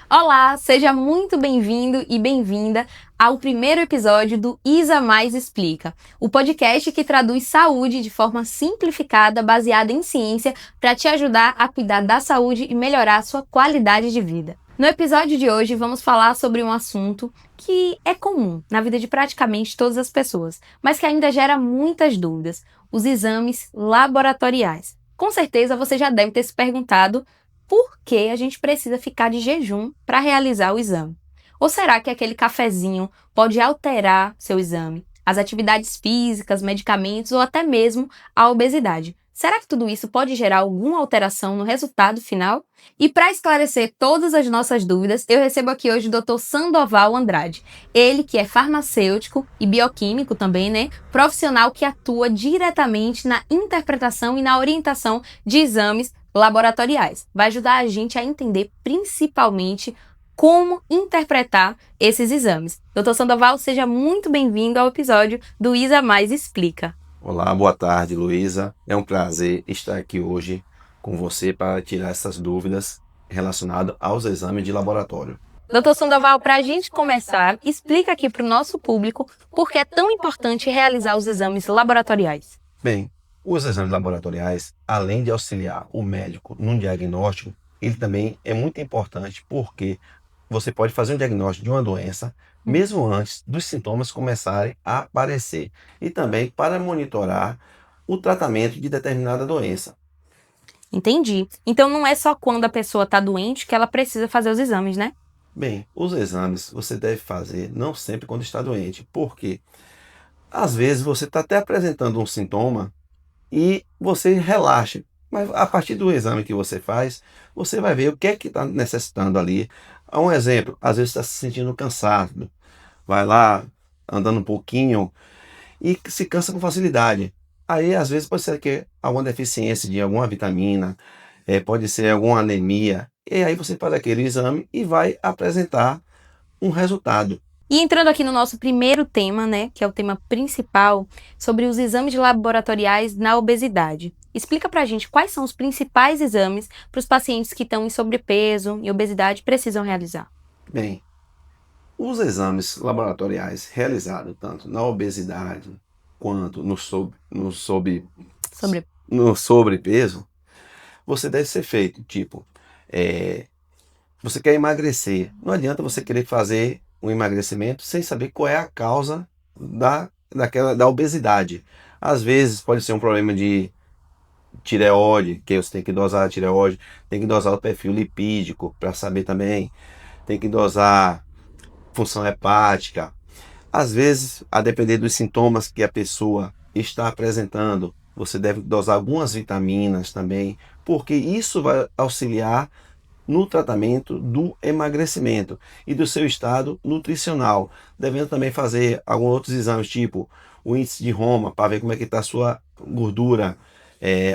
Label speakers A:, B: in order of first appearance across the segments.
A: Olá, seja muito bem-vindo e bem-vinda ao primeiro episódio do Isa Mais Explica, o podcast que traduz saúde de forma simplificada, baseada em ciência, para te ajudar a cuidar da saúde e melhorar a sua qualidade de vida. No episódio de hoje, vamos falar sobre um assunto que é comum na vida de praticamente todas as pessoas, mas que ainda gera muitas dúvidas: os exames laboratoriais. Com certeza você já deve ter se perguntado por que a gente precisa ficar de jejum para realizar o exame. Ou será que aquele cafezinho pode alterar seu exame, as atividades físicas, medicamentos ou até mesmo a obesidade? Será que tudo isso pode gerar alguma alteração no resultado final? E para esclarecer todas as nossas dúvidas, eu recebo aqui hoje o Dr. Sandoval Andrade. Ele que é farmacêutico e bioquímico também, né? Profissional que atua diretamente na interpretação e na orientação de exames laboratoriais. Vai ajudar a gente a entender principalmente como interpretar esses exames. Dr. Sandoval, seja muito bem-vindo ao episódio do Isa Mais Explica.
B: Olá, boa tarde, Luísa. É um prazer estar aqui hoje com você para tirar essas dúvidas relacionadas aos exames de laboratório.
A: Dr. Sandoval, para a gente começar, explica aqui para o nosso público por que é tão importante realizar os exames laboratoriais.
B: Bem, os exames laboratoriais, além de auxiliar o médico num diagnóstico, ele também é muito importante porque você pode fazer um diagnóstico de uma doença mesmo antes dos sintomas começarem a aparecer e também para monitorar o tratamento de determinada doença.
A: Entendi. Então não é só quando a pessoa está doente que ela precisa fazer os exames, né?
B: Bem, os exames você deve fazer não sempre quando está doente, porque às vezes você está até apresentando um sintoma e você relaxa, mas a partir do exame que você faz, você vai ver o que é que está necessitando ali. Um exemplo, às vezes está se sentindo cansado, vai lá andando um pouquinho e se cansa com facilidade. Aí às vezes pode ser que alguma deficiência de alguma vitamina, pode ser alguma anemia, e aí você faz aquele exame e vai apresentar um resultado.
A: E entrando aqui no nosso primeiro tema, né, que é o tema principal, sobre os exames laboratoriais na obesidade. Explica pra gente quais são os principais exames para os pacientes que estão em sobrepeso e obesidade precisam realizar.
B: Bem, os exames laboratoriais realizados tanto na obesidade quanto
A: Sobre...
B: no sobrepeso, você deve ser feito, tipo, você quer emagrecer, não adianta você querer fazer um emagrecimento sem saber qual é a causa da obesidade. Às vezes pode ser um problema de tireoide, que você tem que dosar a tireoide, tem que dosar o perfil lipídico para saber também, tem que dosar função hepática. Às vezes, a depender dos sintomas que a pessoa está apresentando, você deve dosar algumas vitaminas também, porque isso vai auxiliar no tratamento do emagrecimento e do seu estado nutricional. Devendo também fazer alguns outros exames, tipo o índice de Roma, para ver como é que está a sua gordura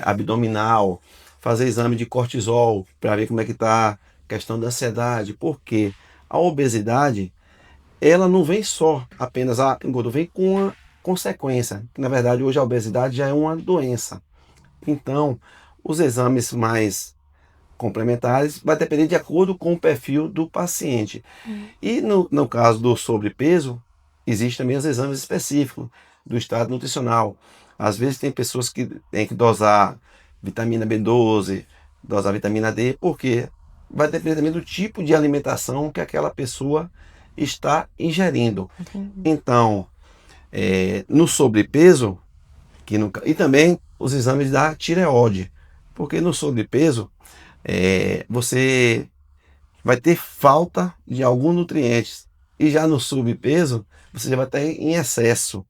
B: abdominal, fazer exame de cortisol, para ver como é que está a questão da ansiedade, porque a obesidade, ela não vem só apenas a engorda, vem com uma consequência. Na verdade, hoje a obesidade já é uma doença. Então, os exames mais complementares vai depender de acordo com o perfil do paciente. E no caso do sobrepeso, existem também os exames específicos do estado nutricional. Às vezes tem pessoas que têm que dosar vitamina B12, dosar vitamina D, porque vai depender também do tipo de alimentação que aquela pessoa está ingerindo.
A: Entendi.
B: Então, no sobrepeso, e também os exames da tireoide, porque no sobrepeso você vai ter falta de alguns nutrientes e já no subpeso você já vai estar em excesso.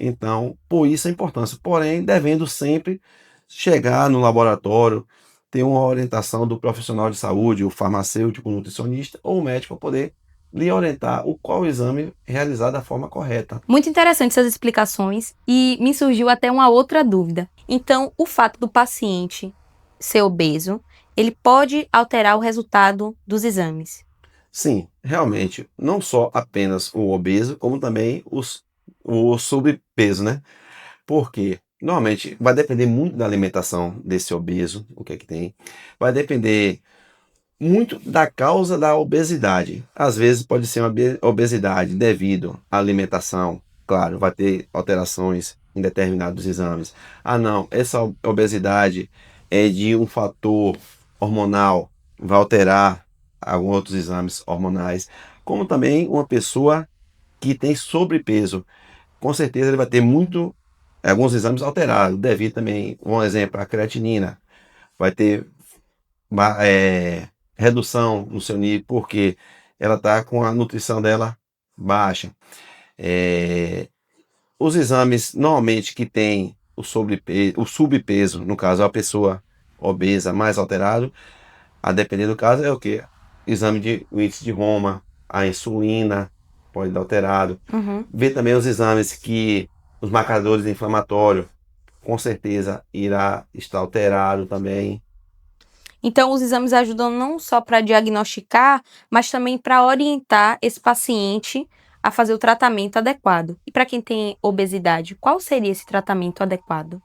B: Então, por isso a importância. Porém, devendo sempre chegar no laboratório, ter uma orientação do profissional de saúde, o farmacêutico, o nutricionista ou o médico para poder lhe orientar o qual exame realizar da forma correta.
A: Muito interessante essas explicações e me surgiu até uma outra dúvida. Então, o fato do paciente ser obeso, ele pode alterar o resultado dos exames?
B: Sim, realmente, não só apenas o obeso, como também o sobrepeso, né? Porque normalmente vai depender muito da alimentação desse obeso, o que é que tem. Vai depender muito da causa da obesidade. Às vezes pode ser uma obesidade devido à alimentação. Claro, vai ter alterações em determinados exames. Ah, não, essa obesidade é de um fator hormonal, vai alterar alguns outros exames hormonais. Como também uma pessoa que tem sobrepeso, com certeza ele vai ter alguns exames alterados, devido também, um exemplo, a creatinina, vai ter redução no seu nível, porque ela está com a nutrição dela baixa. Os exames normalmente que tem o subpeso, no caso a pessoa obesa mais alterado, a depender do caso é o que? Exame de o índice de Roma, a insulina pode dar alterado. Ver também os exames que os marcadores inflamatórios, com certeza irá estar alterado também.
A: Então, os exames ajudam não só para diagnosticar, mas também para orientar esse paciente a fazer o tratamento adequado. E para quem tem obesidade, qual seria esse tratamento adequado?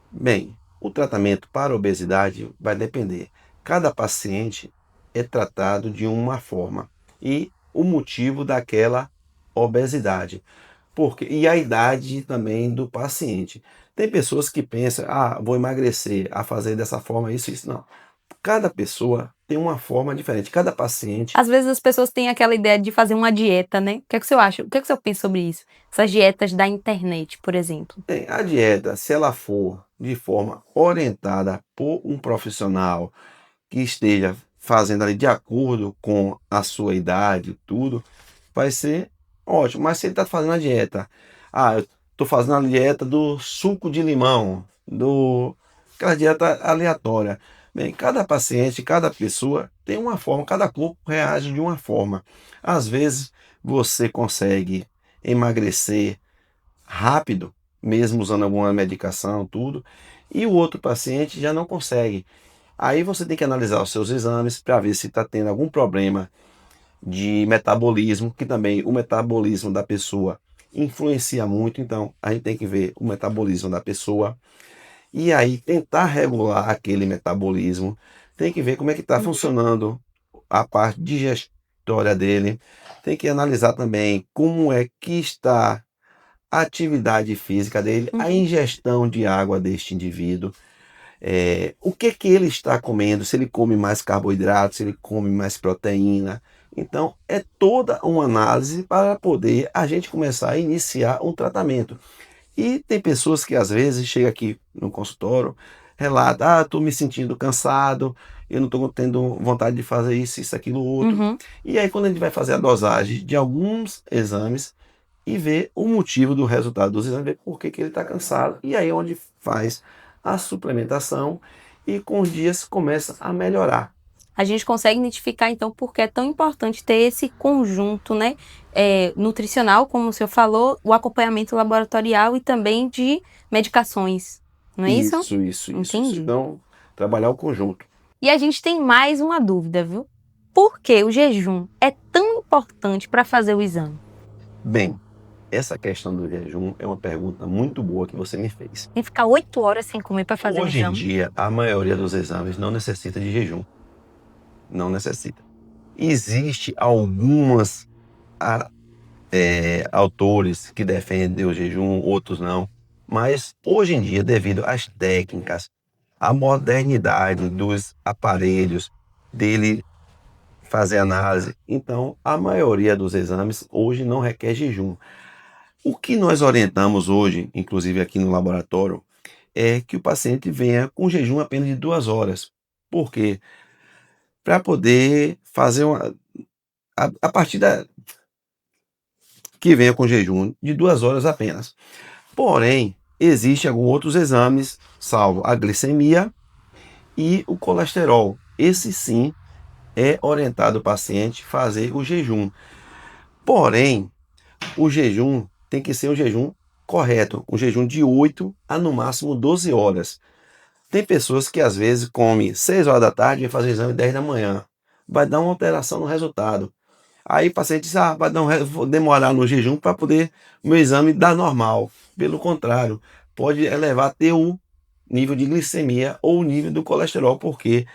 B: Bem, o tratamento para obesidade vai depender. Cada paciente é tratado de uma forma e o motivo daquela obesidade. E a idade também do paciente. Tem pessoas que pensam, vou emagrecer, a fazer dessa forma, isso. Não. Cada pessoa tem uma forma diferente, cada paciente.
A: Às vezes as pessoas têm aquela ideia de fazer uma dieta, né? O que é que o senhor acha? O que é que o senhor pensa sobre isso? Essas dietas da internet, por exemplo.
B: A dieta, se ela for de forma orientada por um profissional que esteja fazendo ali de acordo com a sua idade, tudo, vai ser ótimo. Mas se ele está fazendo a dieta, eu estou fazendo a dieta do suco de limão, aquela dieta aleatória. Bem, cada paciente, cada pessoa tem uma forma, cada corpo reage de uma forma. Às vezes você consegue emagrecer rápido, mesmo usando alguma medicação, tudo, e o outro paciente já não consegue. Aí você tem que analisar os seus exames para ver se está tendo algum problema de metabolismo, que também o metabolismo da pessoa influencia muito, então a gente tem que ver o metabolismo da pessoa e aí tentar regular aquele metabolismo, tem que ver como é que está funcionando a parte digestória dele, tem que analisar também como é que está a atividade física dele, a ingestão de água deste indivíduo, o que ele está comendo, se ele come mais carboidrato, se ele come mais proteína. Então é toda uma análise para poder a gente começar a iniciar um tratamento. E tem pessoas que às vezes chegam aqui no consultório, relata, estou me sentindo cansado, eu não estou tendo vontade de fazer isso, aquilo, outro. E aí quando a gente vai fazer a dosagem de alguns exames e ver o motivo do resultado dos exames, ver por que ele está cansado, e aí onde faz a suplementação e com os dias começa a melhorar.
A: A gente consegue identificar, então, por que é tão importante ter esse conjunto, né, nutricional, como o senhor falou, o acompanhamento laboratorial e também de medicações, não é isso?
B: Isso.
A: Entendi.
B: Então, trabalhar o conjunto.
A: E a gente tem mais uma dúvida, viu? Por que o jejum é tão importante para fazer o exame?
B: Bem, essa questão do jejum é uma pergunta muito boa que você me fez.
A: Tem que ficar 8 horas sem comer para fazer o
B: Hoje em
A: exame?
B: dia, a maioria dos exames não necessita de jejum. Não necessita. Existe algumas autores que defendem o jejum, outros não. Mas hoje em dia, devido às técnicas, à modernidade dos aparelhos, dele fazer análise, então a maioria dos exames hoje não requer jejum. O que nós orientamos hoje, inclusive aqui no laboratório, é que o paciente venha com jejum apenas de 2 horas. Por quê? Para poder fazer a partir que venha com jejum de 2 horas apenas. Porém, existem alguns outros exames, salvo a glicemia e o colesterol. Esse sim é orientado o paciente fazer o jejum. Porém, o jejum tem que ser um jejum correto, um jejum de 8 a no máximo 12 horas. Tem pessoas que às vezes comem 6 horas da tarde e fazem o exame 10 da manhã. Vai dar uma alteração no resultado. Aí o paciente diz, vou demorar no jejum para poder o meu exame dar normal. Pelo contrário, pode elevar até o nível de glicemia ou o nível do colesterol, porque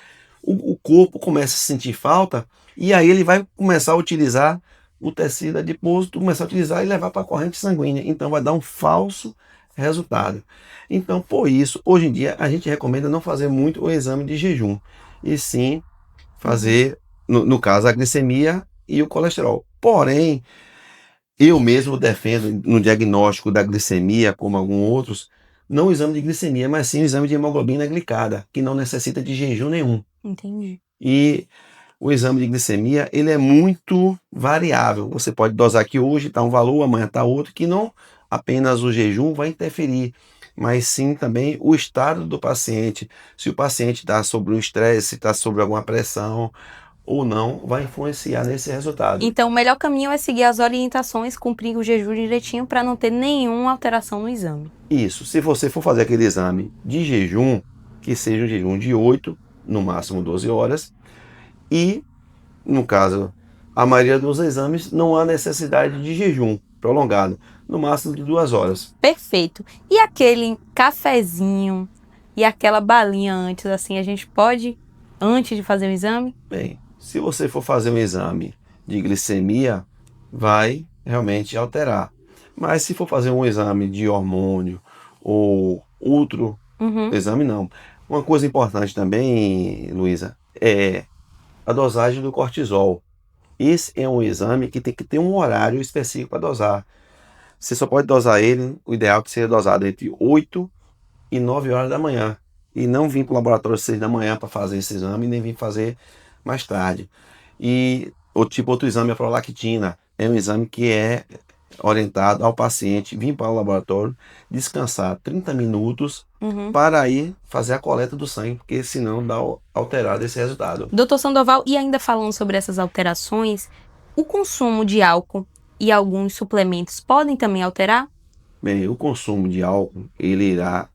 B: o corpo começa a sentir falta e aí ele vai começar a utilizar o tecido adiposo, começar a utilizar e levar para a corrente sanguínea. Então vai dar um falso resultado. Então, por isso, hoje em dia, a gente recomenda não fazer muito o exame de jejum, e sim fazer, no caso, a glicemia e o colesterol. Porém, eu mesmo defendo no diagnóstico da glicemia, como alguns outros, não o exame de glicemia, mas sim o exame de hemoglobina glicada, que não necessita de jejum nenhum.
A: Entendi.
B: E o exame de glicemia, ele é muito variável. Você pode dosar aqui hoje, está um valor, amanhã está outro, que não apenas o jejum vai interferir, mas sim também o estado do paciente. Se o paciente está sob um estresse, se está sob alguma pressão ou não, vai influenciar nesse resultado.
A: Então, o melhor caminho é seguir as orientações, cumprir o jejum direitinho para não ter nenhuma alteração no exame.
B: Isso, se você for fazer aquele exame de jejum, que seja um jejum de 8, no máximo 12 horas, e, no caso, a maioria dos exames não há necessidade de jejum prolongado, no máximo de 2 horas.
A: Perfeito. E aquele cafezinho e aquela balinha antes, assim, a gente pode, antes de fazer o exame?
B: Bem, se você for fazer um exame de glicemia, vai realmente alterar. Mas se for fazer um exame de hormônio ou outro exame, não. Uma coisa importante também, Luísa, é a dosagem do cortisol. Esse é um exame que tem que ter um horário específico para dosar. Você só pode dosar ele, o ideal é que seja dosado entre 8 e 9 horas da manhã. E não vir para o laboratório às 6 da manhã para fazer esse exame, nem vir fazer mais tarde. E outro exame é a prolactina. É um exame que é orientado ao paciente vir para o laboratório, descansar 30 minutos para ir fazer a coleta do sangue, porque senão dá alterado esse resultado.
A: Doutor Sandoval, e ainda falando sobre essas alterações, o consumo de álcool e alguns suplementos podem também alterar?
B: Bem, o consumo de álcool, ele irá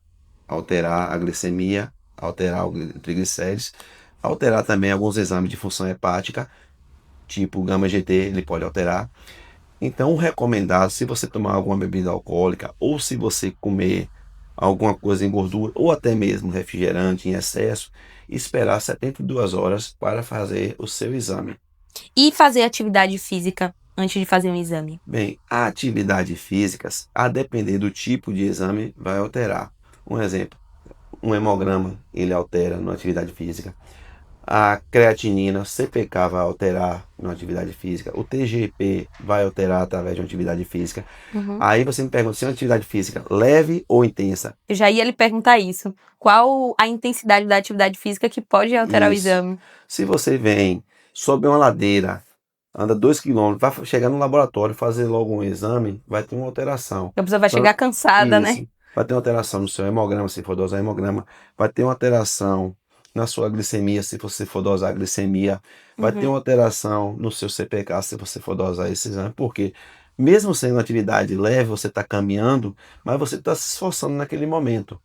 B: alterar a glicemia, alterar o triglicérides, alterar também alguns exames de função hepática, tipo o gama-GT, ele pode alterar. Então, o recomendado, se você tomar alguma bebida alcoólica, ou se você comer alguma coisa em gordura, ou até mesmo refrigerante em excesso, esperar 72 horas para fazer o seu exame.
A: E fazer atividade física antes de fazer um exame?
B: Bem, a atividade física, a depender do tipo de exame, vai alterar. Um exemplo, um hemograma, ele altera na atividade física. A creatinina, CPK vai alterar na atividade física. O TGP vai alterar através de uma atividade física. Aí você me pergunta se é uma atividade física leve ou intensa.
A: Eu já ia lhe perguntar isso. Qual a intensidade da atividade física que pode alterar o exame?
B: Se você vem, sobe uma ladeira, anda 2 km, vai chegar no laboratório, fazer logo um exame, vai ter uma alteração.
A: A pessoa vai chegar cansada, né?
B: Vai ter uma alteração no seu hemograma, se for dosar hemograma. Vai ter uma alteração na sua glicemia, se você for dosar a glicemia. Vai ter uma alteração no seu CPK, se você for dosar esse exame. Porque mesmo sendo uma atividade leve, você está caminhando, mas você está se esforçando naquele momento.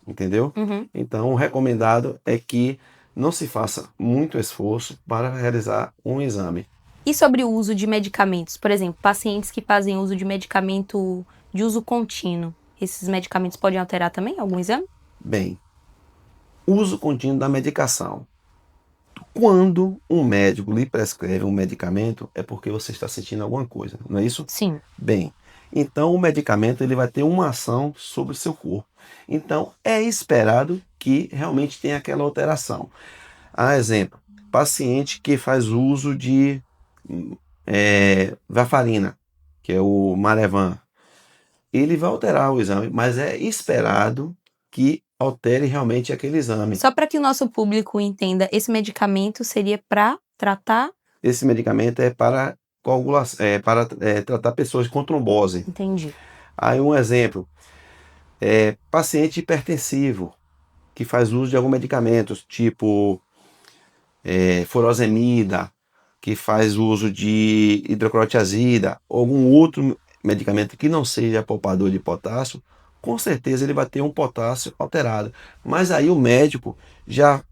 B: Entendeu? Então, o recomendado é que não se faça muito esforço para realizar um exame.
A: E sobre o uso de medicamentos? Por exemplo, pacientes que fazem uso de medicamento de uso contínuo. Esses medicamentos podem alterar também algum exame?
B: Bem, uso contínuo da medicação. Quando um médico lhe prescreve um medicamento, é porque você está sentindo alguma coisa, não é isso?
A: Sim.
B: Bem, então o medicamento ele vai ter uma ação sobre o seu corpo. Então é esperado que realmente tenha aquela alteração. Exemplo, paciente que faz uso de varfarina, que é o Marevan, ele vai alterar o exame, mas é esperado que altere realmente aquele exame.
A: Só para que o nosso público entenda, esse medicamento seria para tratar?
B: Esse medicamento é para coagulação, tratar pessoas com trombose.
A: Entendi.
B: Aí um exemplo, paciente hipertensivo, que faz uso de alguns medicamentos, tipo furosemida, que faz uso de hidroclorotiazida, ou algum outro medicamento que não seja poupador de potássio, com certeza ele vai ter um potássio alterado. Mas aí o médico já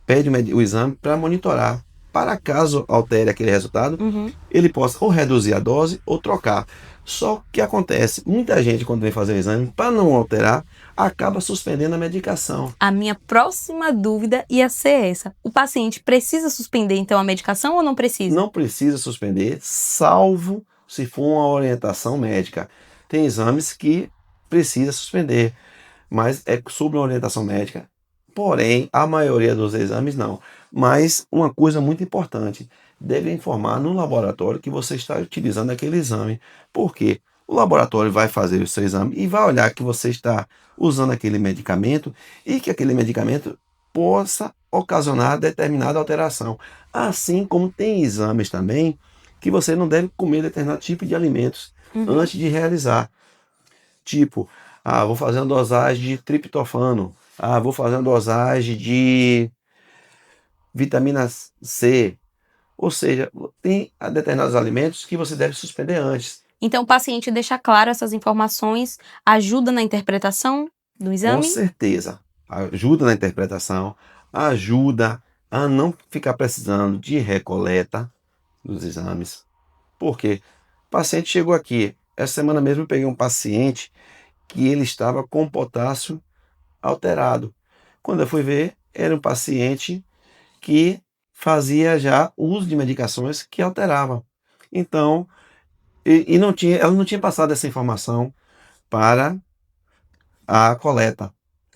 B: pede o exame para monitorar, para caso altere aquele resultado, ele possa ou reduzir a dose ou trocar. Só que acontece, muita gente quando vem fazer o exame, para não alterar, acaba suspendendo a medicação.
A: A minha próxima dúvida ia ser essa. O paciente precisa suspender, então, a medicação ou não precisa?
B: Não precisa suspender, salvo se for uma orientação médica. Tem exames que precisa suspender, mas é sobre uma orientação médica. Porém, a maioria dos exames não. Mas uma coisa muito importante, deve informar no laboratório que você está utilizando aquele exame. Por quê? O laboratório vai fazer o seu exame e vai olhar que você está usando aquele medicamento e que aquele medicamento possa ocasionar determinada alteração. Assim como tem exames também que você não deve comer determinado tipo de alimentos antes de realizar. Tipo, vou fazer uma dosagem de triptofano, vou fazer uma dosagem de vitamina C. Ou seja, tem determinados alimentos que você deve suspender antes.
A: Então, o paciente deixa claro essas informações, ajuda na interpretação do exame?
B: Com certeza. Ajuda na interpretação, ajuda a não ficar precisando de recoleta dos exames. Por quê? O paciente chegou aqui. Essa semana mesmo eu peguei um paciente que ele estava com potássio alterado. Quando eu fui ver, era um paciente que fazia já uso de medicações que alteravam. Então, ela não tinha passado essa informação para a coleta.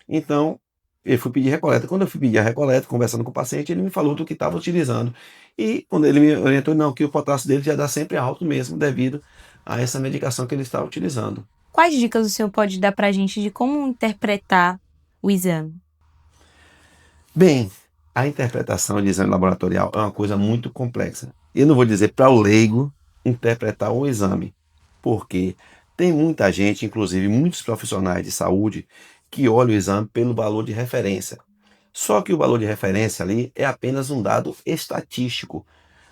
B: Então, eu fui pedir recoleta. Quando eu fui pedir a recoleta, conversando com o paciente, ele me falou do que estava utilizando. E quando ele me orientou, não, que o potássio dele já dá sempre alto mesmo, devido a essa medicação que ele estava utilizando.
A: Quais dicas o senhor pode dar para a gente de como interpretar o exame?
B: Bem, a interpretação de exame laboratorial é uma coisa muito complexa. Eu não vou dizer para o leigo interpretar o exame, porque tem muita gente, inclusive muitos profissionais de saúde, que olham o exame pelo valor de referência. Só que o valor de referência ali é apenas um dado estatístico.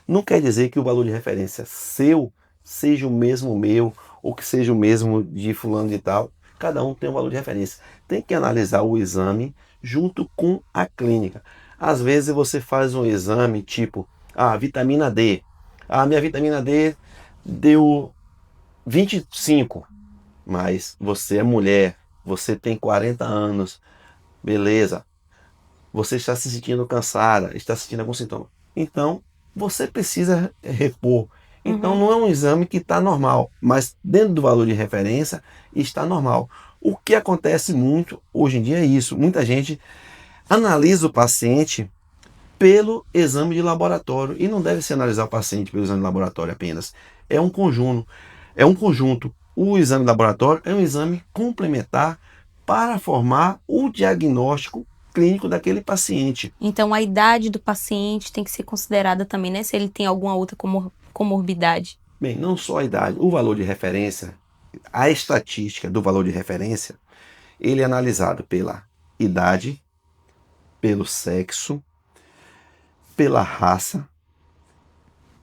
B: Não quer dizer que o valor de referência seu seja o mesmo meu, ou que seja o mesmo de fulano de tal. Cada um tem um valor de referência. Tem que analisar o exame junto com a clínica. Às vezes você faz um exame tipo, vitamina D. Minha vitamina D deu 25, mas você é mulher, você tem 40 anos, beleza. Você está se sentindo cansada, está sentindo algum sintoma. Então, você precisa repor. Então, não é um exame que está normal, mas dentro do valor de referência está normal. O que acontece muito hoje em dia é isso. Muita gente analisa o paciente pelo exame de laboratório e não deve se analisar o paciente pelo exame de laboratório apenas. É um conjunto. O exame de laboratório é um exame complementar para formar o diagnóstico clínico daquele paciente.
A: Então, a idade do paciente tem que ser considerada também, né? Se ele tem alguma outra comorbidade.
B: Bem, não só a idade, o valor de referência, a estatística do valor de referência, ele é analisado pela idade, pelo sexo, pela raça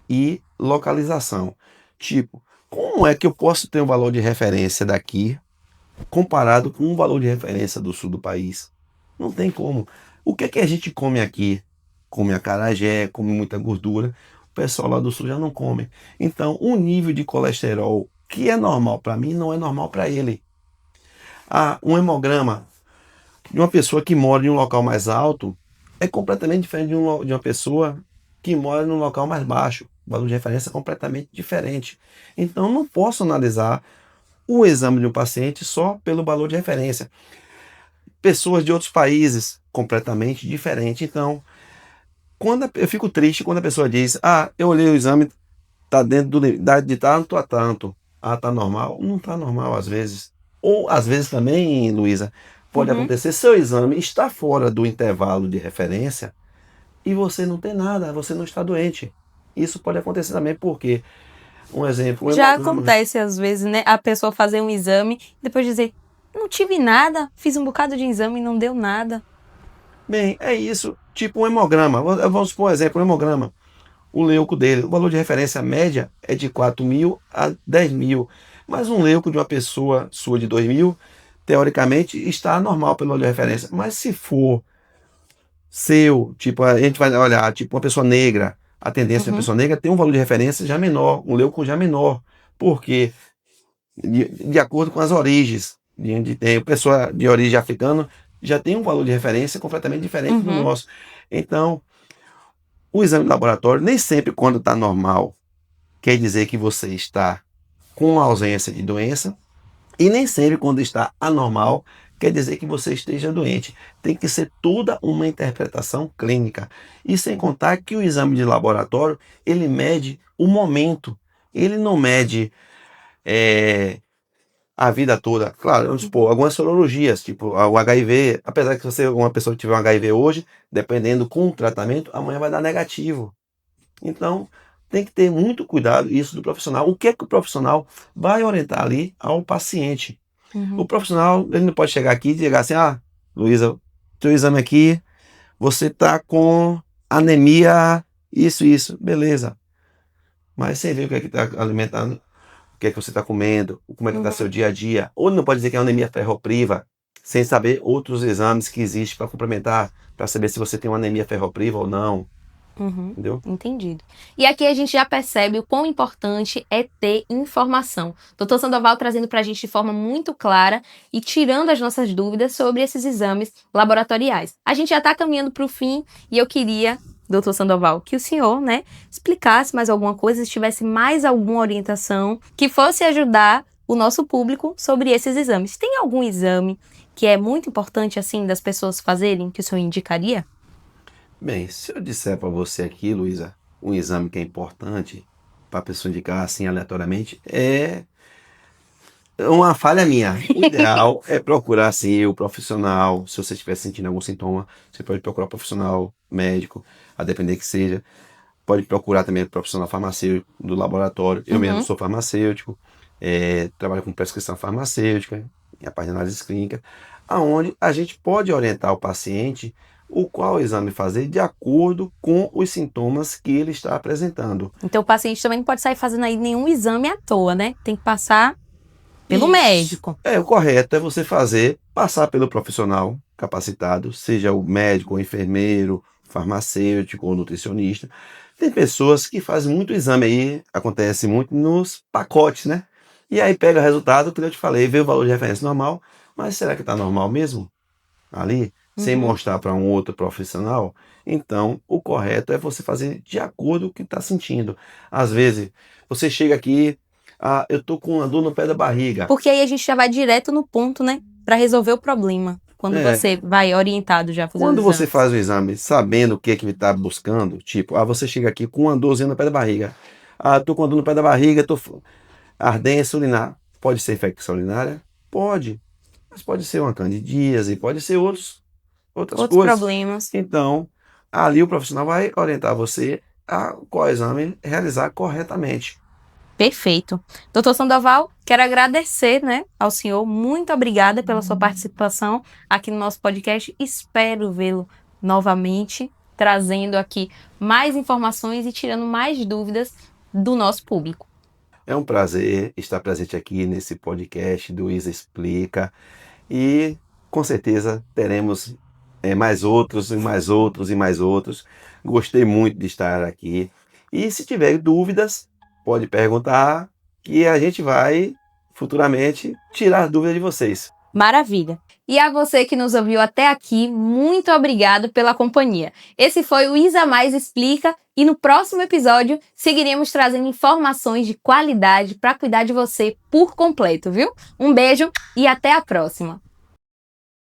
B: e localização. Tipo, como é que eu posso ter um valor de referência daqui comparado com um valor de referência do sul do país? Não tem como. O que é que a gente come aqui? Come acarajé, come muita gordura. O pessoal lá do sul já não come. Então, o nível de colesterol que é normal para mim não é normal para ele. Um hemograma de uma pessoa que mora em um local mais alto é completamente diferente de uma pessoa que mora num local mais baixo. O valor de referência é completamente diferente. Então, não posso analisar o exame de um paciente só pelo valor de referência. Pessoas de outros países, completamente diferente. Então, eu fico triste quando a pessoa diz, eu olhei o exame, está dentro de tanto a tanto. Tá normal? Não está normal às vezes. Ou às vezes também, Luísa, pode acontecer, seu exame está fora do intervalo de referência e você não tem nada, você não está doente. Isso pode acontecer também porque, um exemplo...
A: Já acontece às vezes, né? A pessoa fazer um exame e depois dizer, não tive nada, fiz um bocado de exame e não deu nada.
B: Bem, é isso. Tipo um hemograma. Vamos supor um exemplo, um hemograma. O leuco dele, o valor de referência média é de 4.000 a 10.000. Mas um leuco de uma pessoa sua de 2.000, teoricamente, está normal pelo valor de referência. Mas se for seu, tipo, a gente vai olhar, tipo uma pessoa negra, a tendência de uma pessoa negra ter um valor de referência já menor, um leuco já menor. Por quê? De acordo com as origens, onde tem pessoa de origem africana, já tem um valor de referência completamente diferente do nosso. Então, o exame de laboratório, nem sempre quando está normal, quer dizer que você está com ausência de doença, e nem sempre quando está anormal, quer dizer que você esteja doente. Tem que ser toda uma interpretação clínica. E sem contar que o exame de laboratório, ele mede o momento. Ele não mede a vida toda. Claro, vamos supor, algumas sorologias, tipo o HIV, apesar que você, uma pessoa que tiver um HIV hoje, dependendo com o tratamento, amanhã vai dar negativo. Então, tem que ter muito cuidado isso do profissional. O que é que o profissional vai orientar ali ao paciente? O profissional, ele não pode chegar aqui e dizer assim, Luísa, teu exame aqui, você tá com anemia, isso, beleza. Mas sem ver o que é que está alimentando, o que é que você está comendo, como é que está seu dia a dia. Ou não pode dizer que é anemia ferropriva, sem saber outros exames que existem para complementar, para saber se você tem uma anemia ferropriva ou não. Entendeu?
A: Entendido. E aqui a gente já percebe o quão importante é ter informação. Dr. Sandoval trazendo para a gente de forma muito clara e tirando as nossas dúvidas sobre esses exames laboratoriais. A gente já está caminhando para o fim e eu queria, Dr. Sandoval, que o senhor, explicasse mais alguma coisa, se tivesse mais alguma orientação que fosse ajudar o nosso público sobre esses exames. Tem algum exame que é muito importante, assim, das pessoas fazerem, que o senhor indicaria?
B: Bem, se eu disser para você aqui, Luísa, um exame que é importante para a pessoa indicar assim aleatoriamente, é uma falha minha. O ideal é procurar sim o profissional. Se você estiver sentindo algum sintoma, você pode procurar o profissional médico, a depender que seja. Pode procurar também o profissional farmacêutico do laboratório. Eu mesmo sou farmacêutico, trabalho com prescrição farmacêutica, a parte de análise clínica, aonde a gente pode orientar o paciente o qual exame fazer de acordo com os sintomas que ele está apresentando.
A: Então o paciente também não pode sair fazendo aí nenhum exame à toa, né? Tem que passar pelo médico.
B: O correto é você passar pelo profissional capacitado, seja o médico, o enfermeiro, farmacêutico ou nutricionista. Tem pessoas que fazem muito exame aí, acontece muito nos pacotes, né? E aí pega o resultado, que eu te falei, vê o valor de referência normal, mas será que está normal mesmo? Ali? Sem mostrar para um outro profissional? Então, o correto é você fazer de acordo com o que está sentindo. Às vezes, você chega aqui, eu tô com uma dor no pé da barriga.
A: Porque aí a gente já vai direto no ponto, né? Para resolver o problema. Quando você vai orientado já fazer
B: Quando você faz o exame sabendo o que que está buscando, tipo, você chega aqui com uma dorzinha no pé da barriga. Tô com uma dor no pé da barriga, tô ardência urinar. Pode ser infecção urinária? Pode. Mas pode ser uma candidíase, pode ser outros coisas.
A: Problemas.
B: Então, ali o profissional vai orientar você a qual exame realizar corretamente.
A: Perfeito. Doutor Sandoval, quero agradecer, ao senhor. Muito obrigada pela sua participação aqui no nosso podcast. Espero vê-lo novamente, trazendo aqui mais informações e tirando mais dúvidas do nosso público.
B: É um prazer estar presente aqui nesse podcast do Isa Explica e com certeza teremos mais outros e mais outros e mais outros. Gostei muito de estar aqui e se tiver dúvidas, pode perguntar que a gente vai futuramente tirar dúvidas de vocês.
A: Maravilha! E a você que nos ouviu até aqui, muito obrigado pela companhia. Esse foi o Isa Mais Explica e no próximo episódio seguiremos trazendo informações de qualidade para cuidar de você por completo, viu? Um beijo e até a próxima!